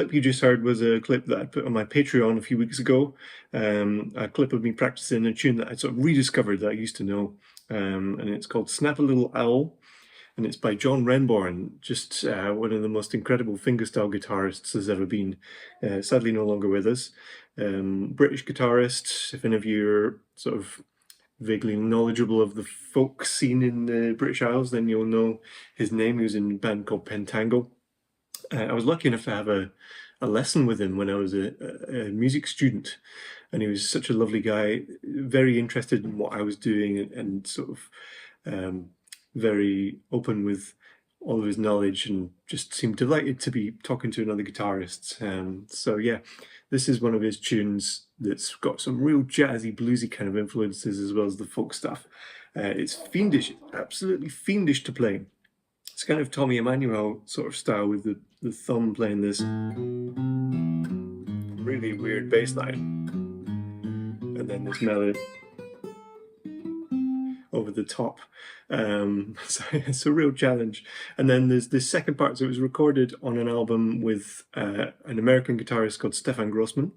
clip you just heard was a clip that I put on my Patreon a few weeks ago. A clip of me practicing a tune that I sort of rediscovered that I used to know. And it's called Snap a Little Owl. And it's by John Renbourn, just one of the most incredible fingerstyle guitarists there's ever been. Sadly no longer with us. British guitarist. If any of you are sort of vaguely knowledgeable of the folk scene in the British Isles, then you'll know his name. He was in a band called Pentangle. I was lucky enough to have a lesson with him when I was a music student, and he was such a lovely guy, very interested in what I was doing, and sort of very open with all of his knowledge, and just seemed delighted to be talking to another guitarist. So yeah, this is one of his tunes that's got some real jazzy, bluesy kind of influences as well as the folk stuff. It's fiendish, absolutely fiendish to play. It's kind of Tommy Emmanuel sort of style, with the thumb playing this really weird bass line, and then this melody over the top. So it's a real challenge. And then there's this second part. So it was recorded on an album with an American guitarist called Stefan Grossman.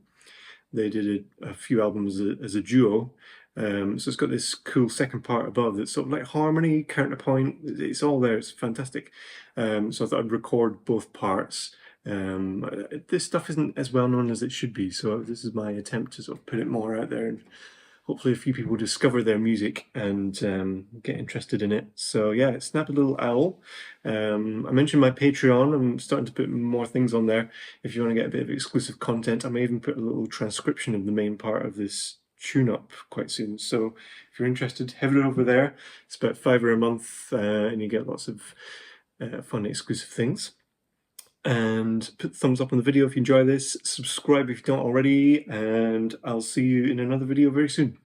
They did a few albums as a duo. So it's got this cool second part above that's sort of like harmony, counterpoint. It's all there. It's fantastic. So I thought I'd record both parts. This stuff isn't as well known as it should be, so this is my attempt to sort of put it more out there, and hopefully a few people discover their music and get interested in it. So yeah, Snap a Little Owl. I mentioned my Patreon. I'm starting to put more things on there. If you want to get a bit of exclusive content, I may even put a little transcription of the main part of this tune up quite soon. So if you're interested, head over there. It's about $5 a month, and you get lots of fun exclusive things. And put thumbs up on the video if you enjoy this, subscribe if you don't already, and I'll see you in another video very soon.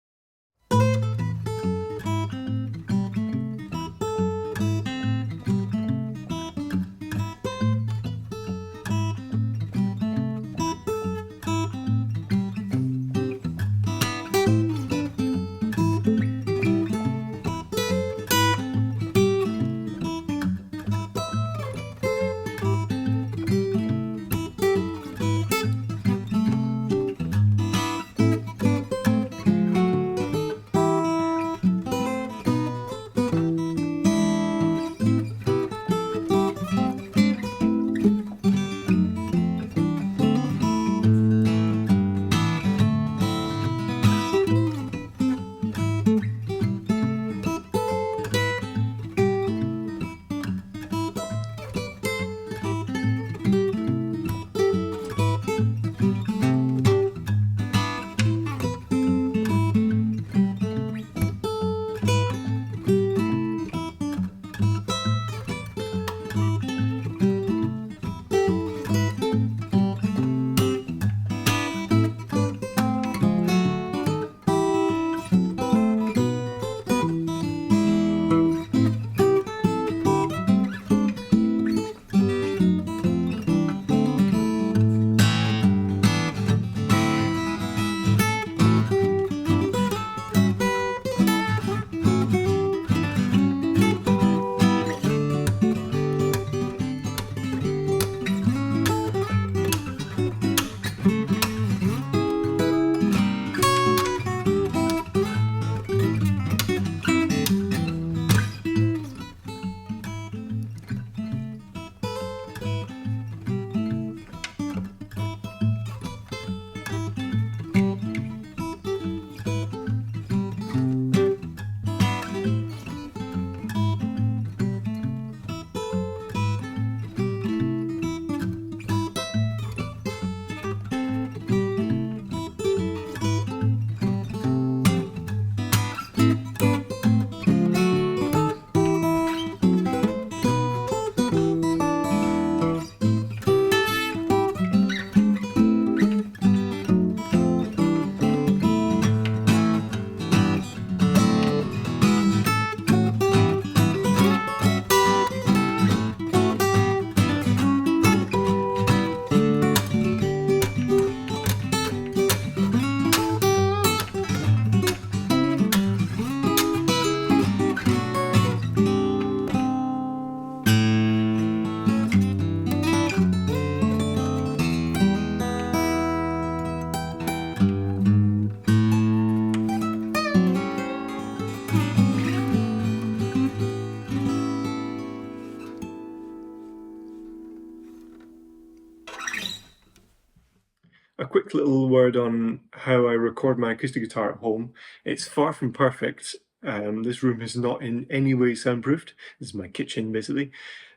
a quick little word on how I record my acoustic guitar at home. It's far from perfect. This room is not in any way soundproofed. This is my kitchen, basically.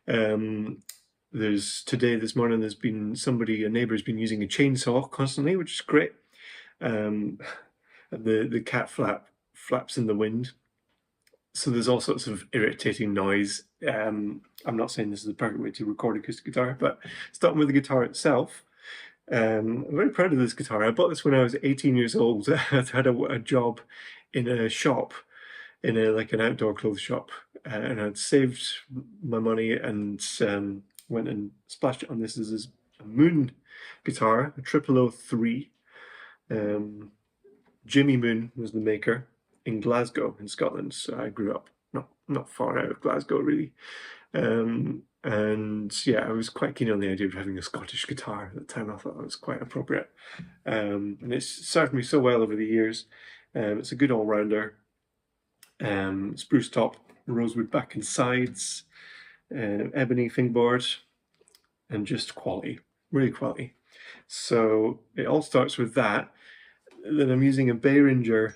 This morning, there's been a neighbour's been using a chainsaw constantly, which is great. The cat flaps in the wind. So there's all sorts of irritating noise. I'm not saying this is the perfect way to record acoustic guitar, but starting with the guitar itself, I'm very proud of this guitar. I bought this when I was 18 years old. I had a job in a shop, in like an outdoor clothes shop, and I'd saved my money and went and splashed it on this. This is a Moon guitar, a 003. Jimmy Moon was the maker in Glasgow, in Scotland. So I grew up not far out of Glasgow, really. And yeah, I was quite keen on the idea of having a Scottish guitar at the time. I thought that was quite appropriate. And it's served me so well over the years. It's a good all-rounder. Spruce top, rosewood back and sides, ebony fingerboard, and just quality, really quality. So it all starts with that. Then I'm using a Behringer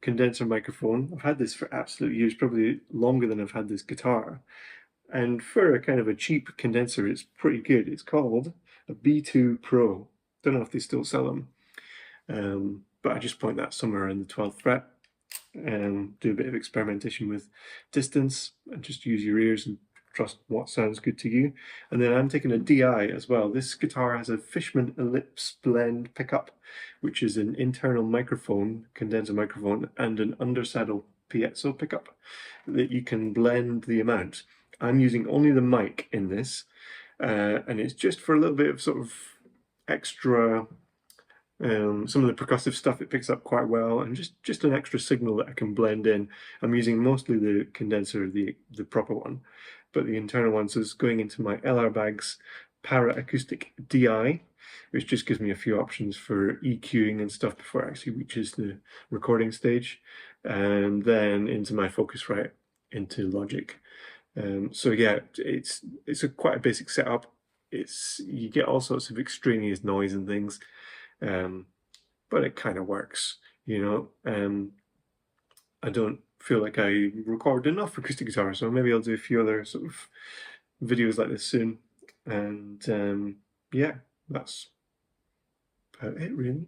condenser microphone. I've had this for absolute years, probably longer than I've had this guitar. And for a kind of a cheap condenser, it's pretty good. It's called a B2 Pro. Don't know if they still sell them. But I just point that somewhere in the 12th fret and do a bit of experimentation with distance and just use your ears and trust what sounds good to you. And then I'm taking a DI as well. This guitar has a Fishman Ellipse blend pickup, which is an internal microphone, condenser microphone, and an undersaddle piezo pickup that you can blend the amount. I'm using only the mic in this, and it's just for a little bit of sort of extra, some of the percussive stuff it picks up quite well, and just an extra signal that I can blend in. I'm using mostly the condenser, the proper one, but the internal one, so it's going into my LR Baggs Para Acoustic DI, which just gives me a few options for EQing and stuff before it actually reaches the recording stage, and then into my Focusrite into Logic. So yeah, it's quite a basic setup. You get all sorts of extraneous noise and things, but it kind of works, you know. I don't feel like I record enough acoustic guitar, so maybe I'll do a few other sort of videos like this soon. And yeah, that's about it, really.